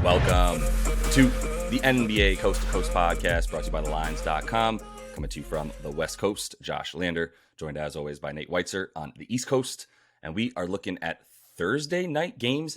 Welcome to the NBA Coast to Coast podcast brought to you by thelines.com. Coming to you from the West Coast, Josh Lander, joined as always by Nate Weitzer on the East Coast. And we are looking at Thursday night game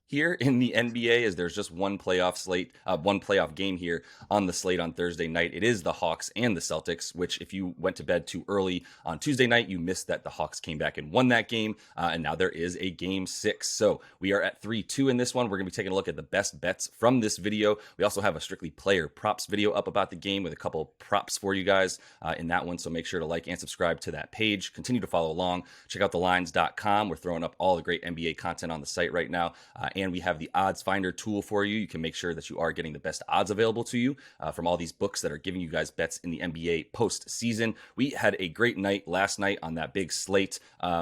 here in the NBA, as there's just one playoff game here on the slate on Thursday night. It is the Hawks and the Celtics, which if you went to bed too early on Tuesday night, you missed that the Hawks came back and won that game. And now there is a game 6. So we are at 3-2 in this one. We're going to be taking a look at the best bets from this video. We also have a strictly player props video up about the game with a couple of props for you guys in that one. So make sure to like and subscribe to that page. Continue to follow along. Check out thelines.com. We're throwing up all the great NBA content on the site right now. And we have the odds finder tool for you. You can make sure that you are getting the best odds available to you from all these books that are giving you guys bets in the NBA postseason. We had a great night last night on that big slate.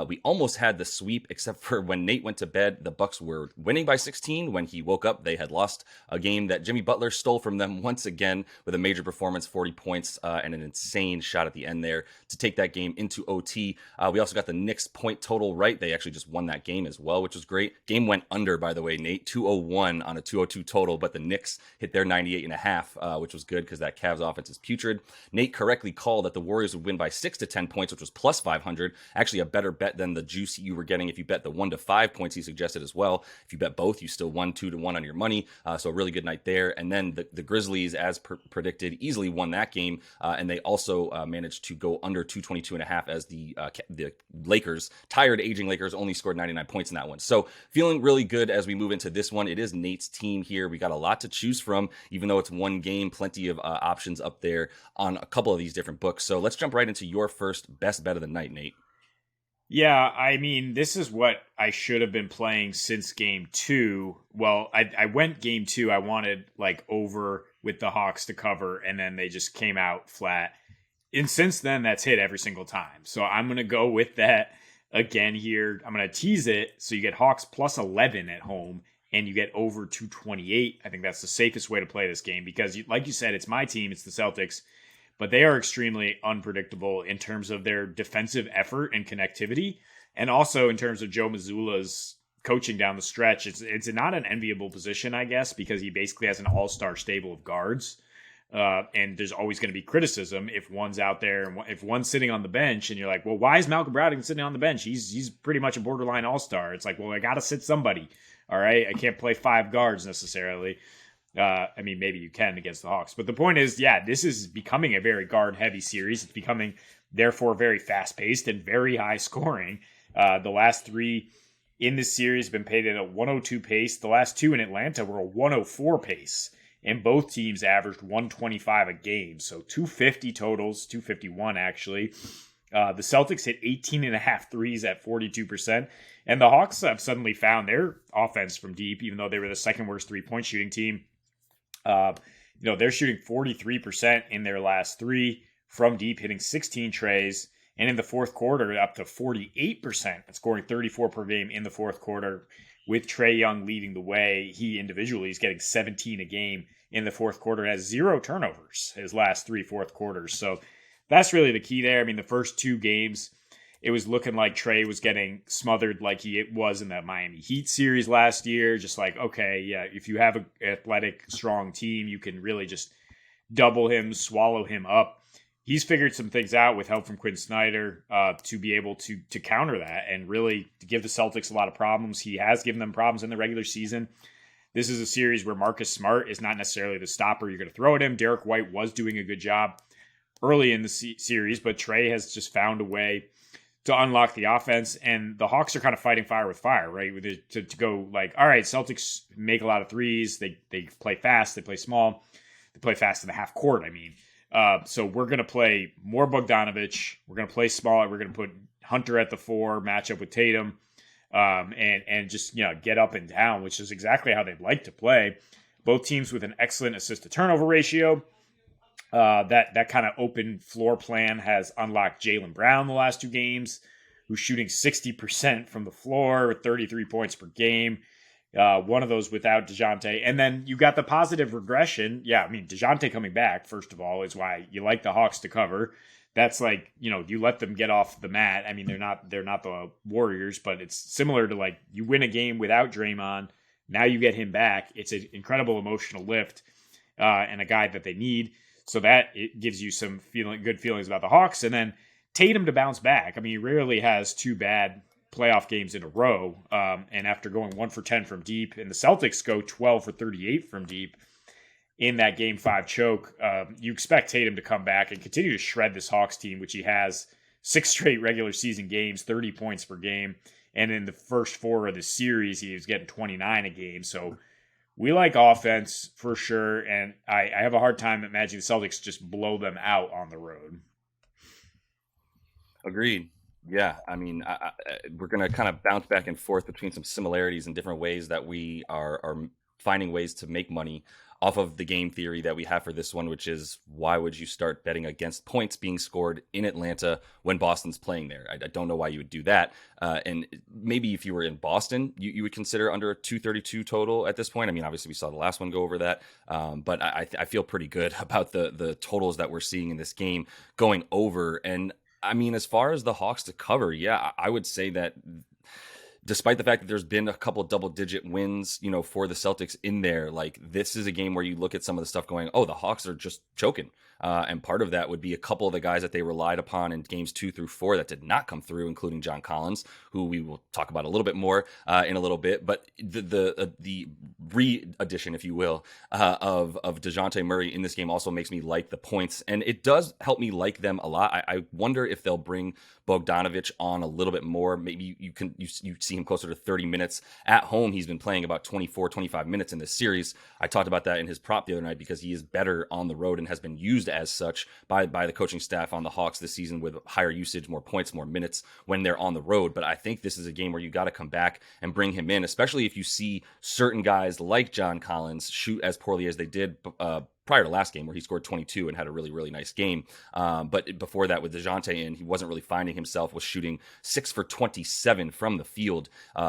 We almost had the sweep, except for when Nate went to bed, the Bucks were winning by 16. When he woke up, they had lost a game that Jimmy Butler stole from them once again with a major performance, 40 points and an insane shot at the end there to take that game into OT. We also got the Knicks point total right. They actually just won that game as well, which was great. Game went under, by the way, Nate, 201 on a 202 total, but the Knicks hit their 98.5, which was good because that Cavs offense is putrid. Nate correctly called that the Warriors would win by 6 to 10 points, which was plus 500. Actually, a better bet than the juice you were getting if you bet the 1 to 5 points he suggested as well. If you bet both, you still won 2 to 1 on your money. So a really good night there. And then the Grizzlies, as predicted, easily won that game. And they also managed to go under 222.5 as the Lakers, tired, aging Lakers, only scored 99 points in that one. So feeling really good as we move into this one. It is Nate's team here. We got a lot to choose from, even though it's one game, plenty of options up there on a couple of these different books. So let's jump right into your first best bet of the night, Nate. Yeah, I mean, this is what I should have been playing since game 2. Well, I went game 2. I wanted like over with the Hawks to cover, and then they just came out flat. And since then, that's hit every single time. So I'm going to go with that again here. I'm going to tease it. So you get Hawks plus 11 at home, and you get over 228. I think that's the safest way to play this game because, like you said, it's my team. It's the Celtics. But they are extremely unpredictable in terms of their defensive effort and connectivity. And also in terms of Joe Mazzulla's coaching down the stretch. It's not an enviable position, I guess, because he basically has an all-star stable of guards. And there's always going to be criticism if one's out there and if one's sitting on the bench and you're like, well, why is Malcolm Brogdon sitting on the bench? He's pretty much a borderline all-star. It's like, well, I got to sit somebody. All right. I can't play 5 guards necessarily. I mean, maybe you can against the Hawks. But the point is, yeah, this is becoming a very guard-heavy series. It's becoming, therefore, very fast-paced and very high-scoring. The last 3 in this series have been played at a 102 pace. The last 2 in Atlanta were a 104 pace. And both teams averaged 125 a game. So 250 totals, 251 actually. The Celtics hit 18.5 threes at 42%. And the Hawks have suddenly found their offense from deep, even though they were the second worst three-point shooting team. They're shooting 43% in their last 3 from deep, hitting 16 trays. And in the fourth quarter, up to 48%, and scoring 34 per game in the fourth quarter, with Trae Young leading the way. He individually is getting 17 a game in the fourth quarter, has 0 turnovers his last 3 fourth quarters. So that's really the key there. I mean, the first 2 games, it was looking like Trae was getting smothered like he was in that Miami Heat series last year. Just like, okay, yeah, if you have an athletic, strong team, you can really just double him, swallow him up. He's figured some things out with help from Quinn Snyder to be able to counter that and really to give the Celtics a lot of problems. He has given them problems in the regular season. This is a series where Marcus Smart is not necessarily the stopper you're going to throw at him. Derek White was doing a good job early in the series, but Trae has just found a way to unlock the offense, and the Hawks are kind of fighting fire with fire, right? To go like, all right, Celtics make a lot of threes. They play fast. They play small. They play fast in the half court, I mean. So we're going to play more Bogdanovich. We're going to play smaller. We're going to put Hunter at the 4, match up with Tatum, and just, get up and down, which is exactly how they'd like to play. Both teams with an excellent assist-to-turnover ratio. That kind of open floor plan has unlocked Jaylen Brown the last 2 games, who's shooting 60% from the floor with 33 points per game. One of those without DeJounte. And then you got the positive regression. Yeah, I mean, DeJounte coming back, first of all, is why you like the Hawks to cover. That's like, you let them get off the mat. I mean, they're not the Warriors, but it's similar to like you win a game without Draymond, Now you get him back. It's an incredible emotional lift and a guy that they need. So that it gives you some good feelings about the Hawks. And then Tatum to bounce back. I mean, he rarely has two bad playoff games in a row. And after going 1 for 10 from deep, and the Celtics go 12 for 38 from deep in that Game 5 choke, you expect Tatum to come back and continue to shred this Hawks team, which he has 6 straight regular season games, 30 points per game. And in the first 4 of the series, he was getting 29 a game. So we like offense for sure. And I have a hard time imagining the Celtics just blow them out on the road. Agreed. Yeah, I mean, we're going to kind of bounce back and forth between some similarities and different ways that we are finding ways to make money off of the game theory that we have for this one, which is why would you start betting against points being scored in Atlanta when Boston's playing there? I don't know why you would do that. And maybe if you were in Boston, you would consider under a 232 total at this point. I mean, obviously we saw the last one go over that, but I feel pretty good about the totals that we're seeing in this game going over. And I mean, as far as the Hawks to cover, yeah, I would say that despite the fact that there's been a couple of double-digit wins, for the Celtics in there, like this is a game where you look at some of the stuff going, oh, the Hawks are just choking. And part of that would be a couple of the guys that they relied upon in games 2 through 4 that did not come through, including John Collins, who we will talk about a little bit more in a little bit. But the re-addition, if you will, of DeJounte Murray in this game also makes me like the points, and it does help me like them a lot. I wonder if they'll bring Bogdanovic on a little bit more. Maybe you see him closer to 30 minutes at home. He's been playing about 24, 25 minutes in this series. I talked about that in his prop the other night because he is better on the road and has been used as such by the coaching staff on the Hawks this season with higher usage, more points, more minutes when they're on the road. But I think this is a game where you got to come back and bring him in, especially if you see certain guys like John Collins shoot as poorly as they did prior to last game where he scored 22 and had a really, really nice game. But before that with DeJounte in, he wasn't really finding himself, was shooting 6 for 27 from the field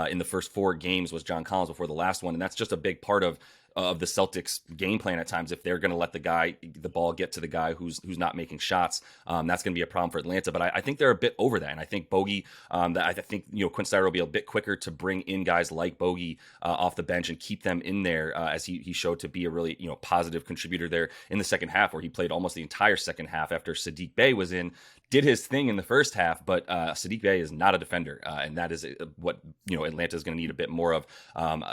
in the first 4 games was John Collins before the last one. And that's just a big part of the Celtics game plan at times. If they're going to let the ball get to the guy who's not making shots, that's going to be a problem for Atlanta. But I think they're a bit over that. And I think Bogey, that I think, Quinn Snyder will be a bit quicker to bring in guys like Bogey off the bench and keep them in there as he showed to be a really, positive contributor there in the second half where he played almost the entire second half after Saddiq Bey was in. Did his thing in the first half, but Saddiq Bey is not a defender, and that is what Atlanta is going to need a bit more of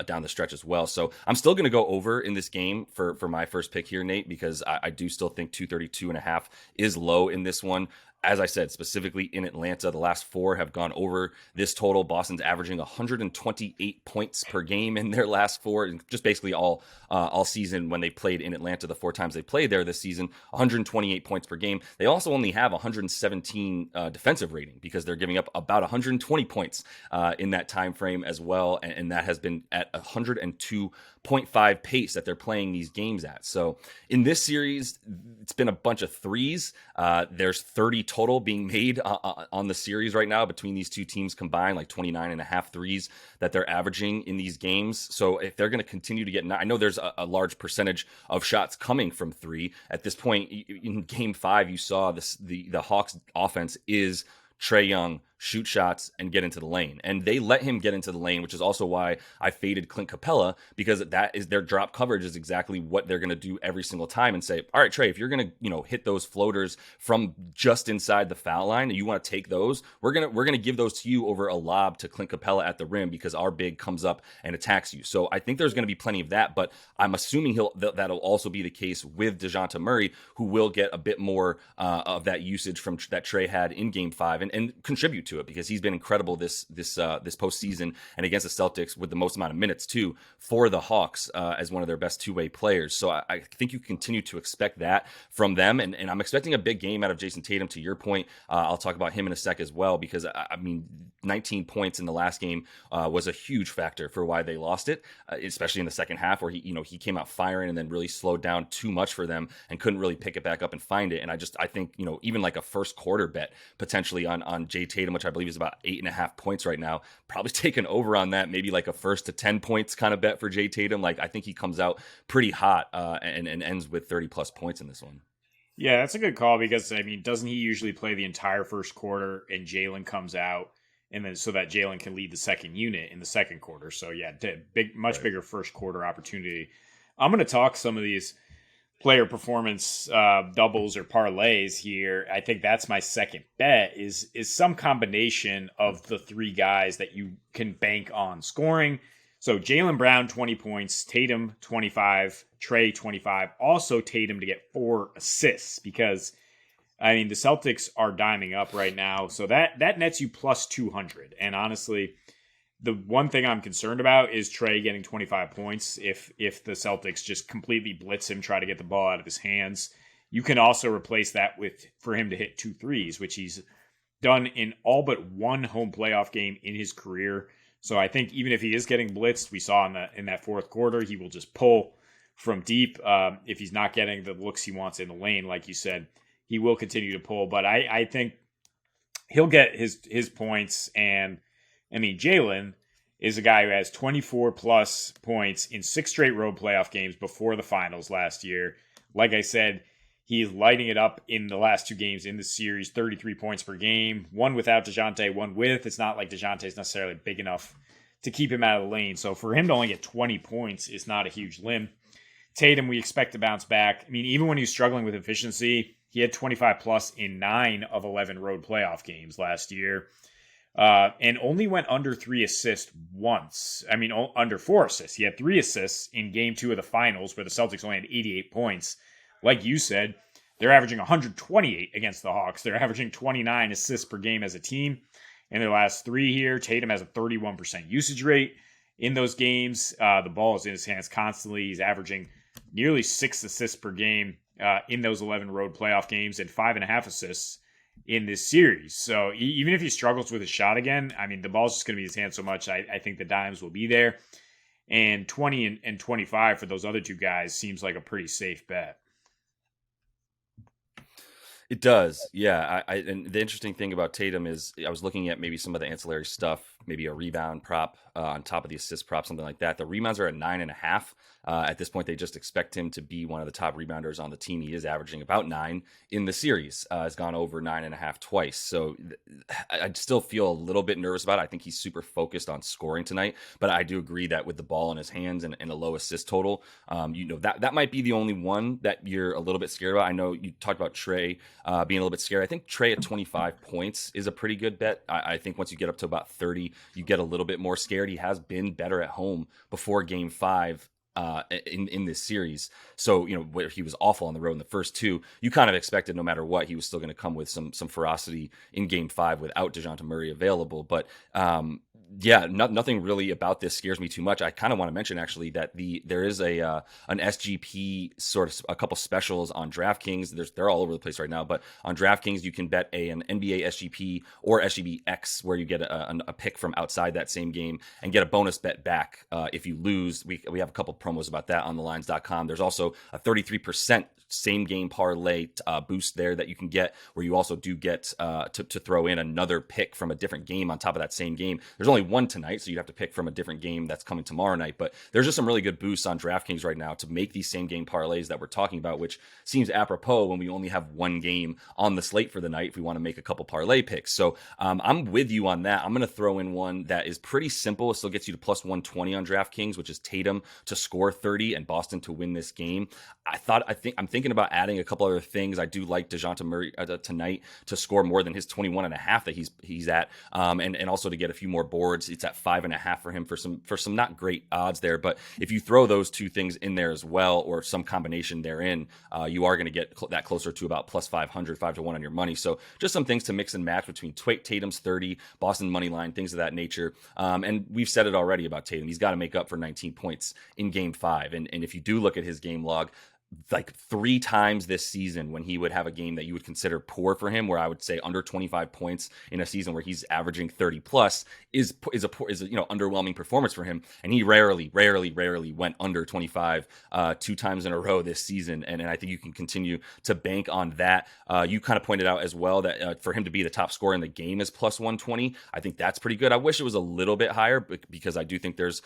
down the stretch as well. So I'm still going to go over in this game for my first pick here, Nate, because I do still think 232.5 is low in this one. As I said, specifically in Atlanta, the last 4 have gone over this total. Boston's averaging 128 points per game in their last 4, and just basically all season when they played in Atlanta, the 4 times they played there this season, 128 points per game. They also only have 117 defensive rating because they're giving up about 120 points in that time frame as well, and that has been at 102.5 pace that they're playing these games at. So in this series, it's been a bunch of threes. There's 30 total being made on the series right now between these two teams combined, like 29 and a half threes that they're averaging in these games. So if they're going to continue to get, I know there's a large percentage of shots coming from 3 at this point. In game 5, you saw the Hawks offense is Trae Young, shoot shots, and get into the lane. And they let him get into the lane, which is also why I faded Clint Capella, because that is their drop coverage is exactly what they're going to do every single time and say, all right, Trae, if you're going to, hit those floaters from just inside the foul line and you want to take those, we're going to give those to you over a lob to Clint Capella at the rim because our big comes up and attacks you. So I think there's going to be plenty of that, but I'm assuming that'll also be the case with DeJounte Murray, who will get a bit more of that usage from that Trae had in game 5 and contribute to it because he's been incredible this postseason and against the Celtics with the most amount of minutes too for the Hawks as one of their best two-way players. So I think you continue to expect that from them, and I'm expecting a big game out of Jason Tatum. To your point, I'll talk about him in a sec as well because I mean 19 points in the last game was a huge factor for why they lost it, especially in the second half where he came out firing and then really slowed down too much for them and couldn't really pick it back up and find it. And I think even like a first quarter bet potentially on Jay Tatum, which I believe is about 8.5 points right now, probably taking over on that, maybe like a first to 10 points kind of bet for Jay Tatum. Like I think he comes out pretty hot and ends with 30 plus points in this one. Yeah, that's a good call because, I mean, doesn't he usually play the entire first quarter and Jalen comes out and then so that Jalen can lead the second unit in the second quarter. So yeah, much bigger first quarter opportunity. I'm going to talk some of these player performance doubles or parlays here. I think that's my second bet is some combination of the three guys that you can bank on scoring. So Jaylen Brown 20 points, Tatum 25, Trey 25. Also Tatum to get 4 assists because I mean the Celtics are diming up right now, so that nets you plus 200. And honestly, the one thing I'm concerned about is Trey getting 25 points if the Celtics just completely blitz him, try to get the ball out of his hands. You can also replace that with for him to hit 2 threes, which he's done in all but one home playoff game in his career. So I think even if he is getting blitzed, we saw in that fourth quarter, he will just pull from deep. If he's not getting the looks he wants in the lane, like you said, he will continue to pull. But I think he'll get his points. And I mean, Jalen is a guy who has 24 plus points in 6 straight road playoff games before the finals last year. Like I said, he's lighting it up in the last 2 games in the series, 33 points per game, one without DeJounte, one with. It's not like DeJounte is necessarily big enough to keep him out of the lane. So for him to only get 20 points is not a huge limb. Tatum, we expect to bounce back. I mean, even when he was struggling with efficiency, he had 25 plus in 9 of 11 road playoff games last year. And only went under 3 assists once. I mean, under 4 assists. He had 3 assists in game 2 of the finals where the Celtics only had 88 points. Like you said, they're averaging 128 against the Hawks. They're averaging 29 assists per game as a team. In their last 3 here, Tatum has a 31% usage rate in those games. The ball is in his hands constantly. He's averaging nearly 6 assists per game in those 11 road playoff games and 5.5 assists in this series. So even if he struggles with his shot again, I mean, the ball's just going to be in his hands so much. I think the dimes will be there. And 20 and 25 for those other 2 guys seems like a pretty safe bet. It does, yeah. And the interesting thing about Tatum is I was looking at maybe some of the ancillary stuff, maybe a rebound prop on top of the assist prop, something like that. The rebounds are at 9.5. At this point, they just expect him to be one of the top rebounders on the team. He is averaging about 9 in the series. Has gone over 9.5 twice. So I still feel a little bit nervous about it. I think he's super focused on scoring tonight. But I do agree that with the ball in his hands and a low assist total, that might be the only one that you're a little bit scared about. I know you talked about Trey being a little bit scared. I think Trey at 25 points is a pretty good bet. I think once you get up to about 30, you get a little bit more scared. He has been better at home before game 5 in this series. So, where he was awful on the road in the first 2, you kind of expected no matter what, he was still going to come with some ferocity in game 5 without DeJounte Murray available. But nothing really about this scares me too much. I kind of want to mention actually that there is an SGP sort of a couple specials on DraftKings. They're all over the place right now, but on DraftKings you can bet an NBA SGP or SGBX where you get a pick from outside that same game and get a bonus bet back if you lose. We have a couple promos about that on thelines.com. There's also a 33% same game parlay boost there that you can get, where you also do get to throw in another pick from a different game on top of that same game. There's only one tonight, so you have to pick from a different game that's coming tomorrow night. But there's just some really good boosts on DraftKings right now to make these same game parlays that we're talking about, which seems apropos when we only have one game on the slate for the night if we want to make a couple parlay picks. So I'm with you on that. I'm going to throw in one that is pretty simple. It still gets you to plus 120 on DraftKings, which is Tatum to score 30 and Boston to win this game. I'm thinking about adding a couple other things. I do like DeJounte Murray tonight to score more than his 21.5 that he's at, and also to get a few more boards. It's at 5.5 for him for some not great odds there. But if you throw those 2 things in there as well, or some combination therein, you are going to get that closer to about plus 500, 5-1 on your money. So just some things to mix and match between Tatum's 30, Boston money line, things of that nature. And we've said it already about Tatum. He's got to make up for 19 points in game 5. And if you do look at his game log, like 3 times this season when he would have a game that you would consider poor for him, where I would say under 25 points in a season where he's averaging 30 plus is a underwhelming performance for him. And he rarely went under 25 2 times in a row this season. And I think you can continue to bank on that. You kind of pointed out as well that for him to be the top scorer in the game is plus 120. I think that's pretty good. I wish it was a little bit higher because I do think there's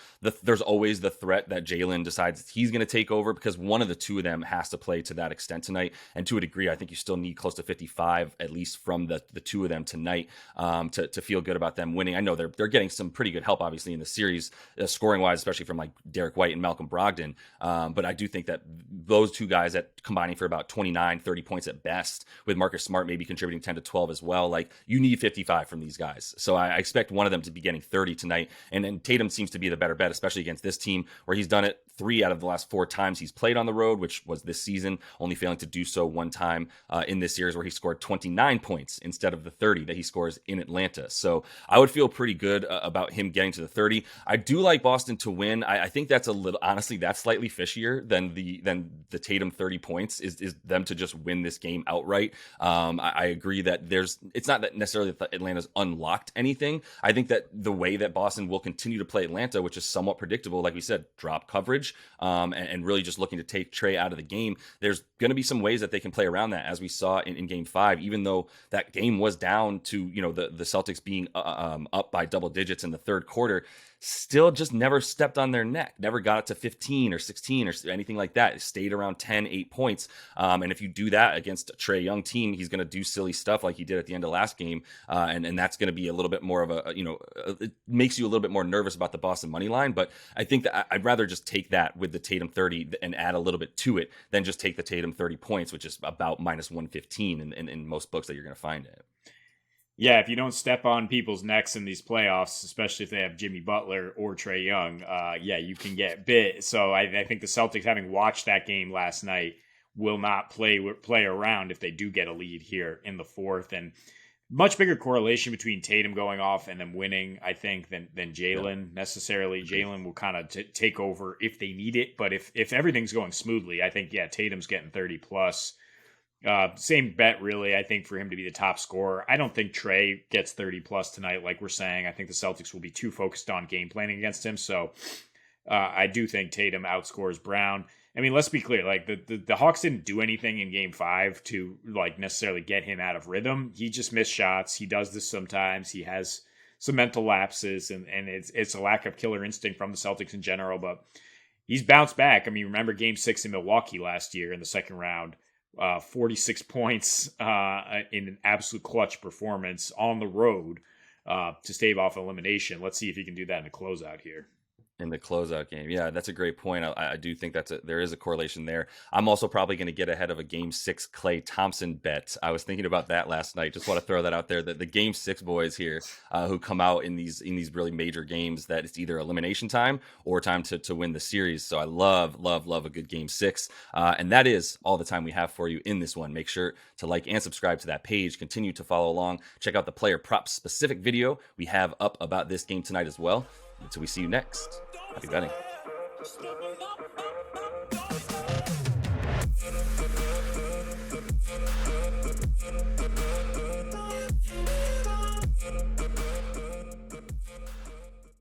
always the threat that Jalen decides he's going to take over, because one of the 2 of them them has to play to that extent tonight. And to a degree, I think you still need close to 55, at least from the two of them tonight, to feel good about them winning. I know they're getting some pretty good help, obviously, in the series, scoring wise, especially from like Derek White and Malcolm Brogdon. But I do think that those two guys at combining for about 29, 30 points at best, with Marcus Smart maybe contributing 10 to 12 as well. Like, you need 55 from these guys. So I expect one of them to be getting 30 tonight. And Tatum seems to be the better bet, especially against this team where he's done it 3 out of the last 4 times he's played on the road, which was this season, only failing to do so one time in this series where he scored 29 points instead of the 30 that he scores in Atlanta. So I would feel pretty good about him getting to the 30. I do like Boston to win. I think that's a little, honestly, that's slightly fishier than the Tatum 30 points is them to just win this game outright. I agree that it's not that necessarily that Atlanta's unlocked anything. I think that the way that Boston will continue to play Atlanta, which is somewhat predictable, like we said, drop coverage, and really just looking to take Trae out of the game, there's going to be some ways that they can play around that, as we saw in game 5, even though that game was down to, the Celtics being up by double digits in the third quarter. Still just never stepped on their neck, never got it to 15 or 16 or anything like that. It stayed around 10, 8 points. And if you do that against a Trae Young team, he's going to do silly stuff like he did at the end of last game. And that's going to be a little bit more of it makes you a little bit more nervous about the Boston money line. But I think that I'd rather just take that with the Tatum 30 and add a little bit to it than just take the Tatum 30 points, which is about minus 115 in most books that you're going to find it. Yeah, if you don't step on people's necks in these playoffs, especially if they have Jimmy Butler or Trae Young, you can get bit. So I think the Celtics, having watched that game last night, will not play around if they do get a lead here in the fourth. And much bigger correlation between Tatum going off and them winning, I think, than Jalen necessarily. Jalen will kind of take over if they need it. But if everything's going smoothly, I think, Tatum's getting 30 plus. Same bet, really, I think, for him to be the top scorer. I don't think Trae gets 30 plus tonight, like we're saying. I think the Celtics will be too focused on game planning against him. So I do think Tatum outscores Brown. I mean, let's be clear. Like, the Hawks didn't do anything in game 5 to, like, necessarily get him out of rhythm. He just missed shots. He does this sometimes. He has some mental lapses, and it's a lack of killer instinct from the Celtics in general. But he's bounced back. I mean, remember game 6 in Milwaukee last year in the second round. 46 points in an absolute clutch performance on the road to stave off elimination. Let's see if he can do that in a closeout here. In the closeout game. Yeah, that's a great point. I do think there is a correlation there. I'm also probably going to get ahead of a game 6 Klay Thompson bet. I was thinking about that last night. Just want to throw that out there, that the game 6 boys here who come out in these really major games, that it's either elimination time or time to win the series. So I love a good game 6. And that is all the time we have for you in this one. Make sure to like and subscribe to that page. Continue to follow along. Check out the player props specific video we have up about this game tonight as well. Until we see you next, happy betting.